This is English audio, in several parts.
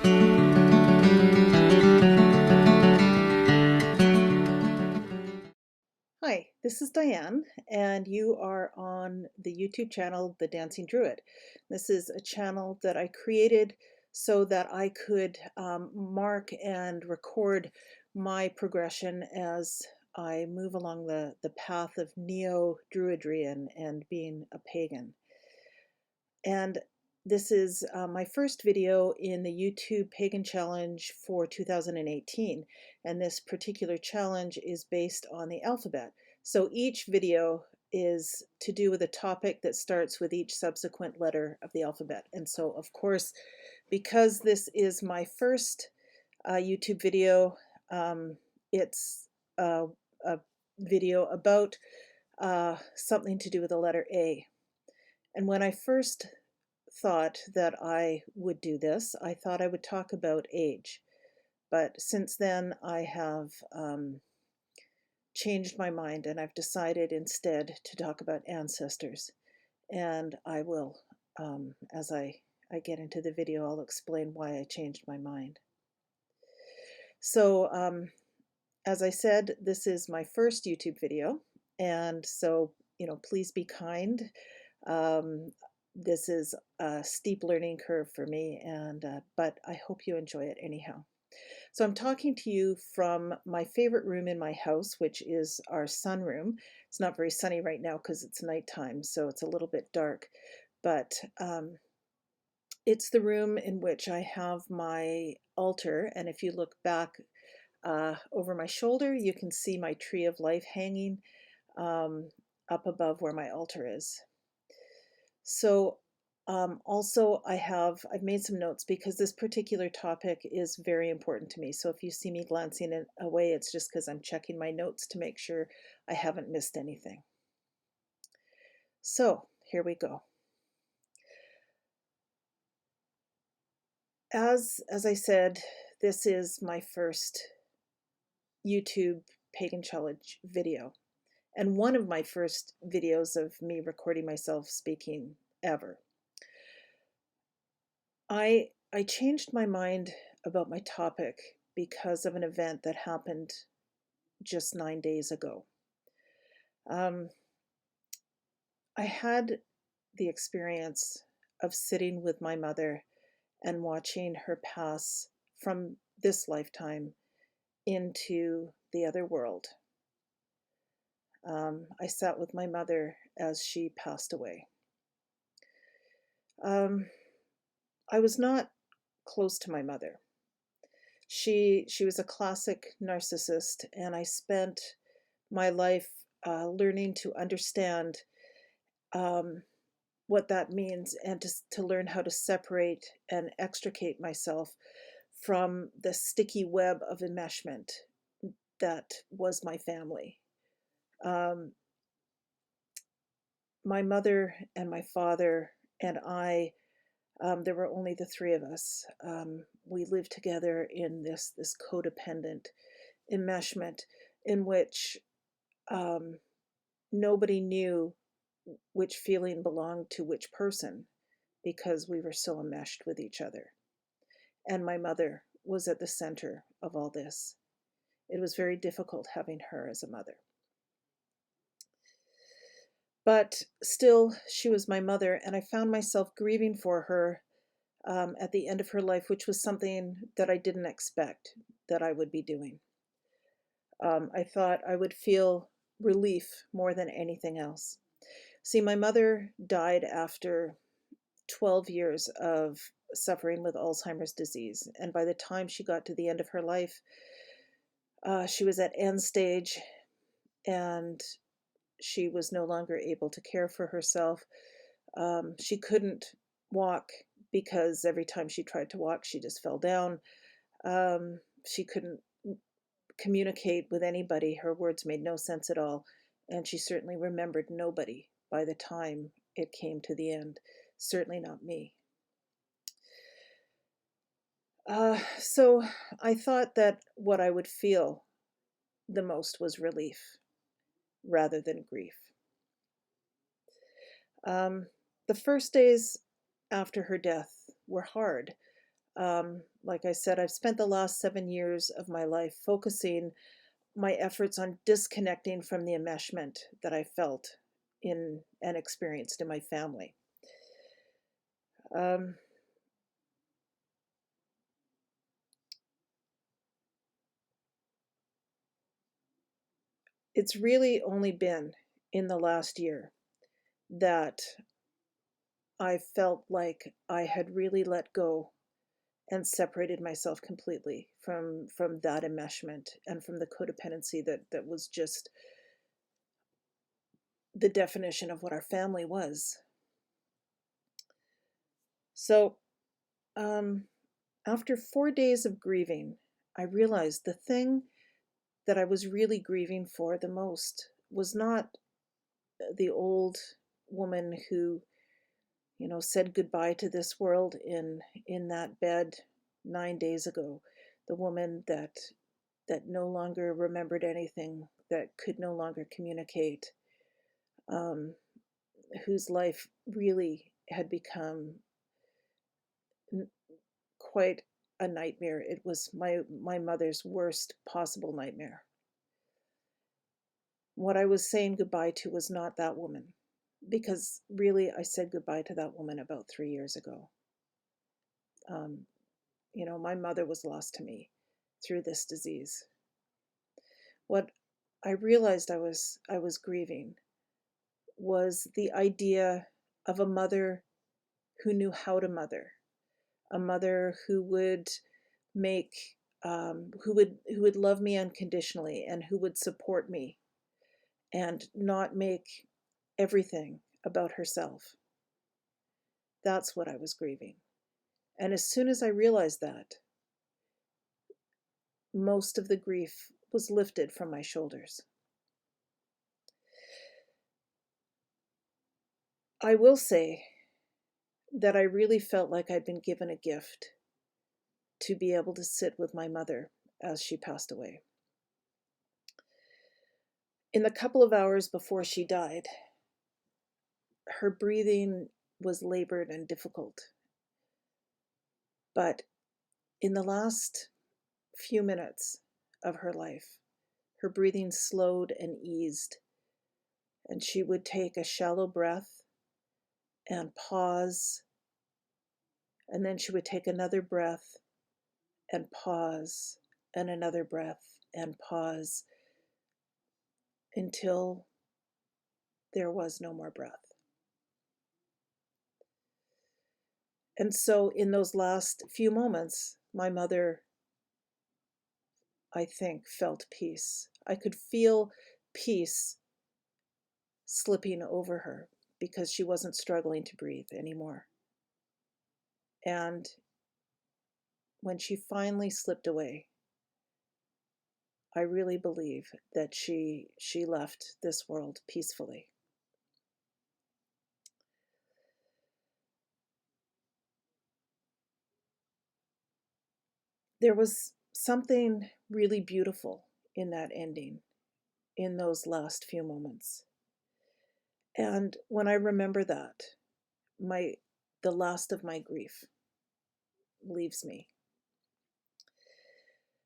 Hi, this is Diane, and you are on the YouTube channel, The Dancing Druid. This is a channel that I created so that I could mark and record my progression as I move along the path of neo-druidry and being a pagan. And this is my first video in the YouTube Pagan Challenge for 2018. And this particular challenge is based on the alphabet. So each video is to do with a topic that starts with each subsequent letter of the alphabet. And so, of course, because this is my first YouTube video, it's a video about something to do with the letter A. And when I first thought that I would do this, I thought I would talk about age. But since then, I have changed my mind and I've decided instead to talk about ancestors. And I will, as I get into the video, I'll explain why I changed my mind. So, as I said, this is my first YouTube video. And so, please be kind. This is a steep learning curve for me, but I hope you enjoy it anyhow. So I'm talking to you from my favorite room in my house, which is our sunroom. It's not very sunny right now because it's nighttime, so it's a little bit dark, but it's the room in which I have my altar, and if you look back over my shoulder, you can see my tree of life hanging up above where my altar is. So also I've made some notes because this particular topic is very important to me. So if you see me glancing away, it's just because I'm checking my notes to make sure I haven't missed anything. So here we go. As I said, this is my first YouTube Pagan Challenge video, and one of my first videos of me recording myself speaking ever. I changed my mind about my topic because of an event that happened just 9 days ago. I had the experience of sitting with my mother and watching her pass from this lifetime into the other world. I sat with my mother as she passed away. I was not close to my mother. She was a classic narcissist, and I spent my life learning to understand what that means and to learn how to separate and extricate myself from the sticky web of enmeshment that was my family. My mother and my father and I, there were only the three of us. We lived together in this codependent enmeshment in which nobody knew which feeling belonged to which person because we were so enmeshed with each other. And my mother was at the center of all this. It was very difficult having her as a mother. But still, she was my mother, and I found myself grieving for her at the end of her life, which was something that I didn't expect that I would be doing. I thought I would feel relief more than anything else. See, my mother died after 12 years of suffering with Alzheimer's disease, and by the time she got to the end of her life, she was at end stage, and she was no longer able to care for herself. She couldn't walk because every time she tried to walk, she just fell down. She couldn't communicate with anybody. Her words made no sense at all. And she certainly remembered nobody by the time it came to the end. Certainly not me. So I thought that what I would feel the most was relief rather than grief. The first days after her death were hard. Like I said, I've spent the last 7 years of my life focusing my efforts on disconnecting from the enmeshment that I felt in and experienced in my family. Um, it's really only been in the last year that I felt like I had really let go and separated myself completely from that enmeshment and from the codependency that was just the definition of what our family was. So, um, after 4 days of grieving, I realized the thing that I was really grieving for the most was not the old woman who, said goodbye to this world in that bed 9 days ago, the woman that no longer remembered anything, that could no longer communicate, um, whose life really had become quite a nightmare. It was my mother's worst possible nightmare. What I was saying goodbye to was not that woman, because really I said goodbye to that woman about 3 years ago. Um, my mother was lost to me through this disease. What I realized I was grieving was the idea of a mother who knew how to mother, a mother who would make who would love me unconditionally and who would support me and not make everything about herself. That's what I was grieving. And as soon as I realized that, most of the grief was lifted from my shoulders. I will say that I really felt like I'd been given a gift to be able to sit with my mother as she passed away. In the couple of hours before she died, her breathing was labored and difficult. But in the last few minutes of her life, her breathing slowed and eased, and she would take a shallow breath and pause, and then she would take another breath and pause, and another breath and pause until there was no more breath. And so, in those last few moments, my mother, I think, felt peace. I could feel peace slipping over her because she wasn't struggling to breathe anymore. And when she finally slipped away, I really believe that she left this world peacefully. There was something really beautiful in that ending, in those last few moments. And when I remember that, the last of my grief leaves me.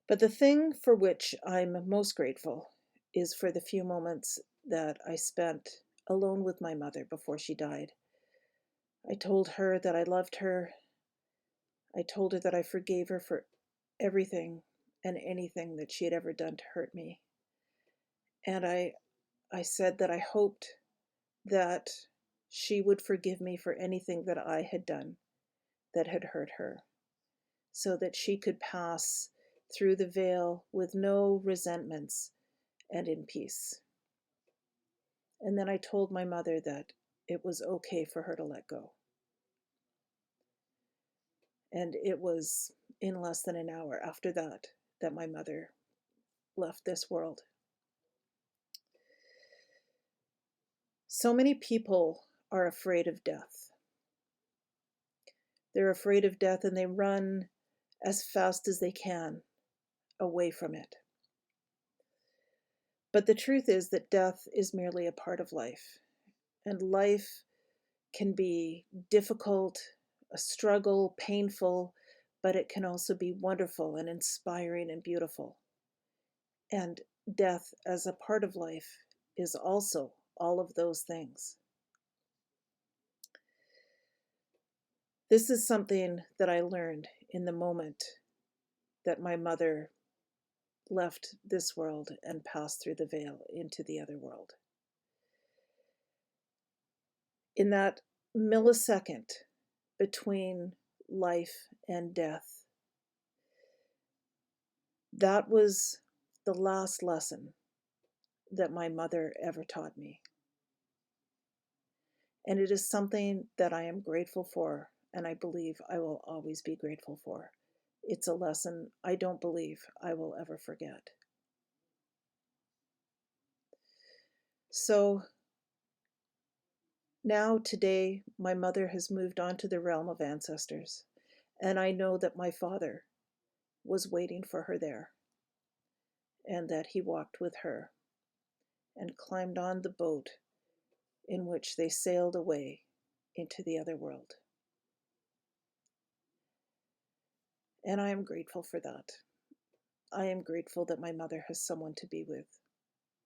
But the thing for which I'm most grateful is for the few moments that I spent alone with my mother before she died. I told her that I loved her. I told her that I forgave her for everything and anything that she had ever done to hurt me. And I said that I hoped that she would forgive me for anything that I had done that had hurt her, so that she could pass through the veil with no resentments and in peace. And then I told my mother that it was okay for her to let go. And it was in less than an hour after that that my mother left this world. So many people are afraid of death. They're afraid of death and they run as fast as they can away from it. But the truth is that death is merely a part of life, and life can be difficult, a struggle, painful, but it can also be wonderful and inspiring and beautiful. And death as a part of life is also all of those things. This is something that I learned in the moment that my mother left this world and passed through the veil into the other world. In that millisecond between life and death, that was the last lesson that my mother ever taught me. And it is something that I am grateful for, and I believe I will always be grateful for. It's a lesson I don't believe I will ever forget. So now, today, my mother has moved on to the realm of ancestors, and I know that my father was waiting for her there, and that he walked with her and climbed on the boat in which they sailed away into the other world. And I am grateful for that. I am grateful that my mother has someone to be with,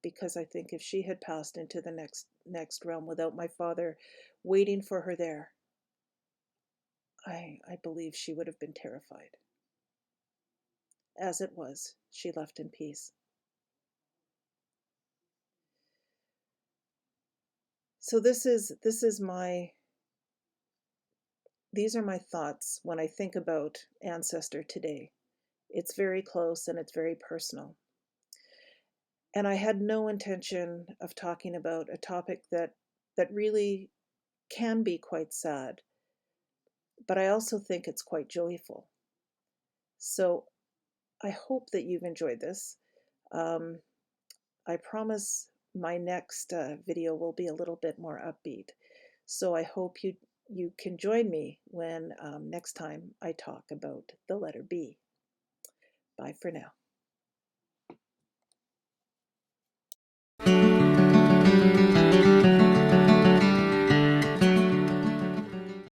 because I think if she had passed into the next realm without my father waiting for her there, I believe she would have been terrified. As it was, she left in peace. So these are my thoughts when I think about ancestor today. It's very close and it's very personal. And I had no intention of talking about a topic that really can be quite sad, but I also think it's quite joyful. So I hope that you've enjoyed this. Um, I promise my next video will be a little bit more upbeat. So I hope you can join me when next time I talk about the letter B. Bye for now.